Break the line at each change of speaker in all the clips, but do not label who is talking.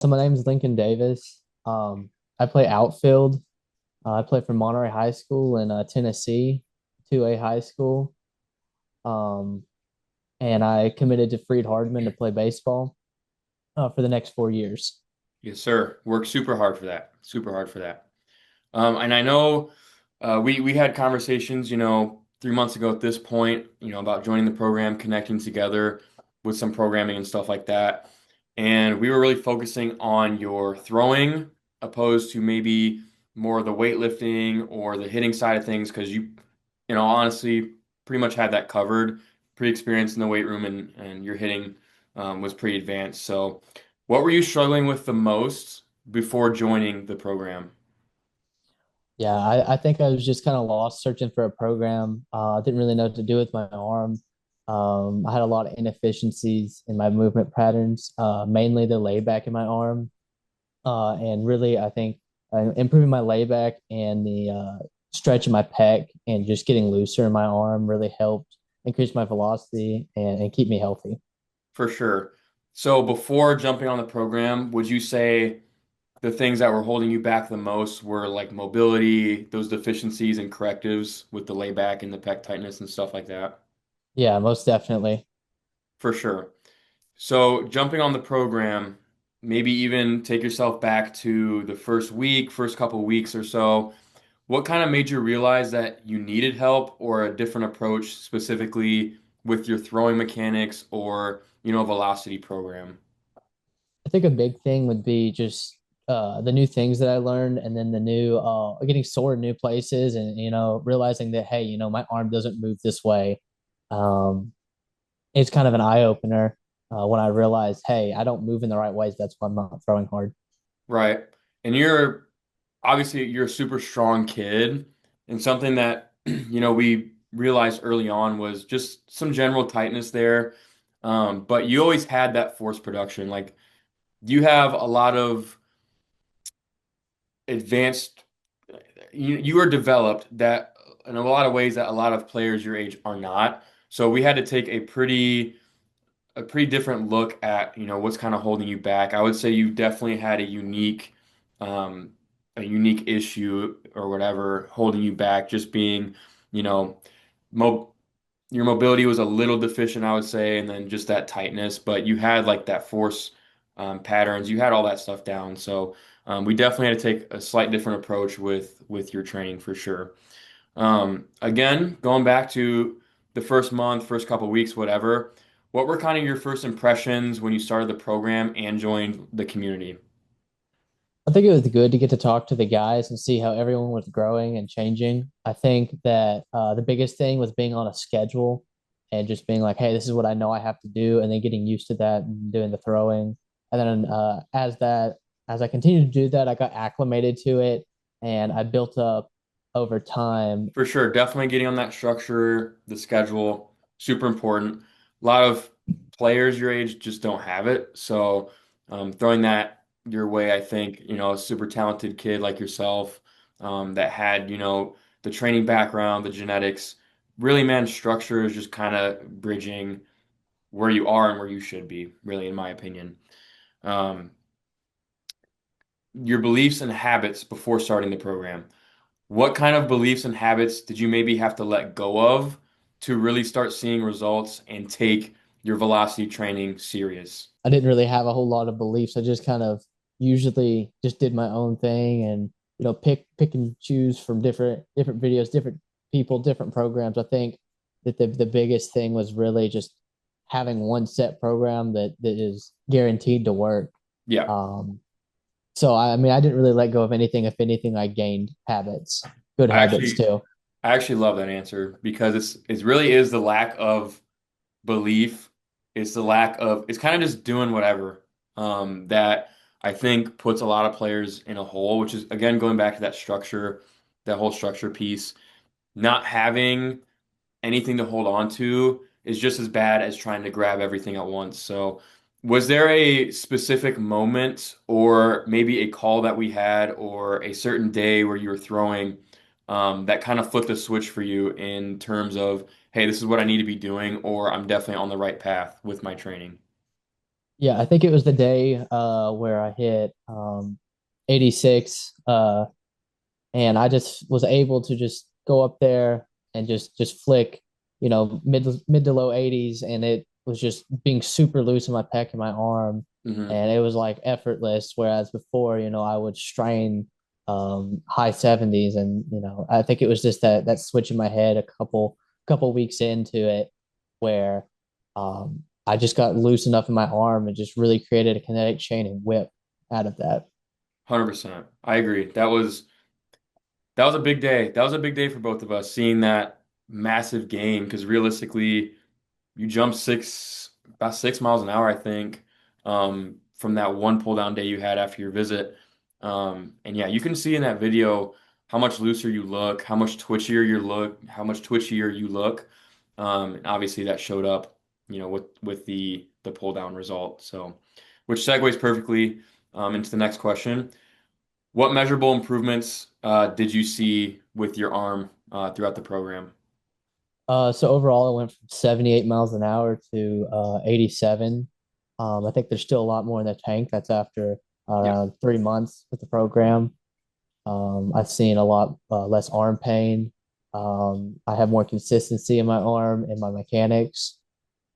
So my name is Lincoln Davis. I play outfield. I play for Monterey High School in Tennessee, 2A high school. Um, and I committed to Freed Hardman to play baseball for the next 4 years.
Yes, sir. Worked super hard for that. Super hard for that. And I know we had conversations, 3 months ago at this point, about joining the program, connecting together with some programming and stuff like that. And we were really focusing on your throwing opposed to maybe more of the weightlifting or the hitting side of things because honestly, pretty much had that covered. Pretty experienced in the weight room and your hitting was pretty advanced. So, what were you struggling with the most before joining the program?
Yeah, I think I was just kind of lost searching for a program. I didn't really know what to do with my arm. I had a lot of inefficiencies in my movement patterns, mainly the layback in my arm. And really, I think improving my layback and the stretch of my pec and just getting looser in my arm really helped increase my velocity and keep me healthy.
For sure. So before jumping on the program, would you say the things that were holding you back the most were like mobility, those deficiencies and correctives with the layback and the pec tightness and stuff like that?
Yeah, most definitely.
For sure. So jumping on the program, maybe even take yourself back to the first week, first couple weeks or so. What kind of made you realize that you needed help or a different approach specifically with your throwing mechanics or, velocity program?
I think a big thing would be just the new things that I learned, and then the new getting sore in new places, and realizing that hey, my arm doesn't move this way. Um, it's kind of an eye opener when I realized, hey, I don't move in the right ways. That's why I'm not throwing hard.
Right. And you're a super strong kid. And something that, we realized early on was just some general tightness there. But you always had that force production. Like you have a lot of advanced, you are developed that in a lot of ways that a lot of players your age are not. So we had to take a pretty different look at, what's kind of holding you back. I would say you definitely had um, a unique issue or whatever holding you back, just being, you know, mo your mobility was a little deficient, I would say, and then just that tightness, but you had like that force patterns, you had all that stuff down. So we definitely had to take a slight different approach with your training for sure. Again, going back to the first month, first couple weeks, whatever, what were kind of your first impressions when you started the program and joined the community?
I think it was good to get to talk to the guys and see how everyone was growing and changing. I think that the biggest thing was being on a schedule and just being like, hey, this is what I know I have to do, and then getting used to that and doing the throwing. And then as I continued to do that, I got acclimated to it and I built up over time.
For sure, definitely getting on that structure, the schedule, super important. A lot of players your age just don't have it. So throwing that your way, I think, a super talented kid like yourself that had, the training background, the genetics, really, man, structure is just kind of bridging where you are and where you should be, really, in my opinion. Um, your beliefs and habits before starting the program. What kind of beliefs and habits did you maybe have to let go of to really start seeing results and take your velocity training serious?
I didn't really have a whole lot of beliefs. I just kind of usually just did my own thing and pick and choose from different videos, different people, different programs. I think that the biggest thing was really just having one set program that is guaranteed to work.
Yeah,
Um, so I mean I didn't really let go of anything. If anything, I gained habits, good
I
habits
actually
too.
I actually love that answer because it really is the lack of belief. It's the lack of it's kind of just doing whatever that I think puts a lot of players in a hole, which is again going back to that structure, that whole structure piece, not having anything to hold on to is just as bad as trying to grab everything at once. So, was there a specific moment or maybe a call that we had or a certain day where you were throwing that kind of flipped a switch for you in terms of, hey, this is what I need to be doing, or I'm definitely on the right path with my training?
Yeah, I think it was the day where I hit 86 and I just was able to just go up there and just flick, mid to low 80s, and it was just being super loose in my pec and my arm,
Hmm.
and it was like effortless. Whereas before, I would strain high 70s, and I think it was just that switch in my head a couple weeks into it where I just got loose enough in my arm and just really created a kinetic chain and whip out of that.
100%. I agree. That was a big day. That was a big day for both of us, seeing that massive gain. Because realistically, you jumped about 6 miles an hour, I think, from that one pull down day you had after your visit. And yeah, you can see in that video how much looser you look, how much twitchier you look. And obviously that showed up, with the pull down result. So, which segues perfectly into the next question. What measurable improvements did you see with your arm throughout the program?
So overall, it went from 78 miles an hour to 87. I think there's still a lot more in the tank. That's after
Yeah,
around 3 months with the program. I've seen a lot less arm pain. I have more consistency in my arm and my mechanics.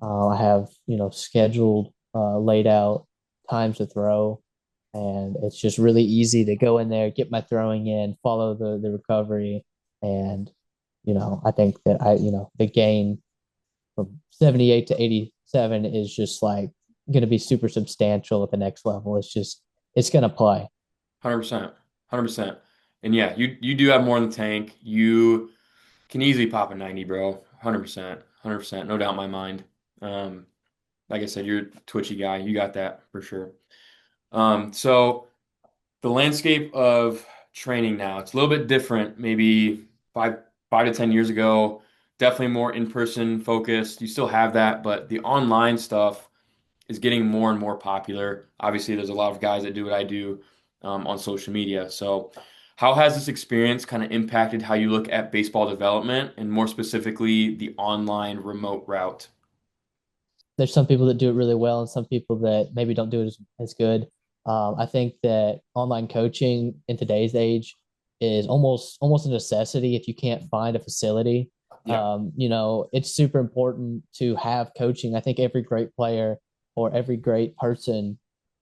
I have, scheduled, laid out times to throw, and it's just really easy to go in there, get my throwing in, follow the recovery, and I think that the gain from 78 to 87 is just like going to be super substantial at the next level. It's going to play.
100%, 100%. And yeah, you do have more in the tank. You can easily pop a 90, bro. 100%, 100%, no doubt in my mind. Um, like I said, you're a twitchy guy. You got that for sure. So the landscape of training now, it's a little bit different, maybe five to 10 years ago. Definitely more in-person focused. You still have that, but the online stuff is getting more and more popular. Obviously, there's a lot of guys that do what I do on social media. So, how has this experience kind of impacted how you look at baseball development and more specifically the online remote route?
There's some people that do it really well and some people that maybe don't do it as good. I think that online coaching in today's age is almost a necessity if you can't find a facility.
Yeah,
It's super important to have coaching. I think every great player or every great person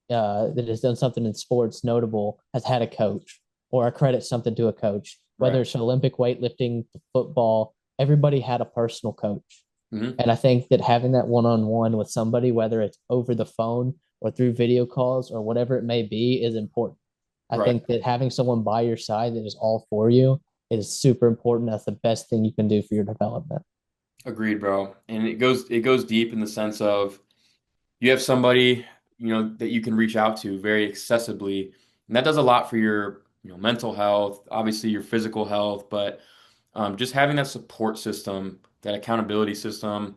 that has done something in sports notable has had a coach or accredit something to a coach,
right.
whether it's Olympic weightlifting, football, everybody had a personal coach.
Hmm.
And I think that having that one on one with somebody, whether it's over the phone or through video calls or whatever it may be, is important. I
Right.
think that having someone by your side that is all for you is super important. That's the best thing you can do for your development.
Agreed, bro. And it goes deep in the sense of you have somebody, that you can reach out to very accessibly, and that does a lot for your, mental health, obviously your physical health, but just having that support system, that accountability system,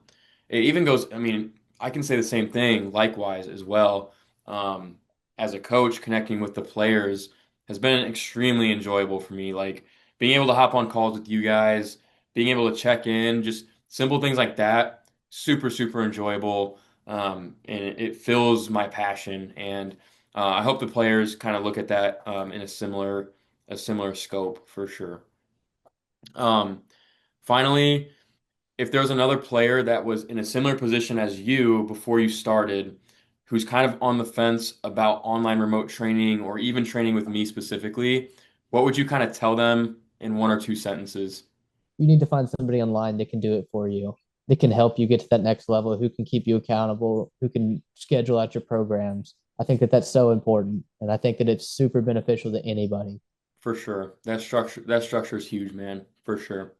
it even goes, I mean, I can say the same thing likewise as well. Um, as a coach, connecting with the players has been extremely enjoyable for me. Like being able to hop on calls with you guys, being able to check in, just simple things like that, super, super enjoyable. And it fills my passion. And I hope the players kind of look at that in a similar scope for sure. Um, Finally, if there was another player that was in a similar position as you before you started, who's kind of on the fence about online remote training or even training with me specifically, what would you kind of tell them in one or two sentences?
You need to find somebody online that can do it for you, that can help you get to that next level, who can keep you accountable, who can schedule out your programs. I think that that's so important. And I think that it's super beneficial to anybody.
For sure. That structure is huge, man, for sure.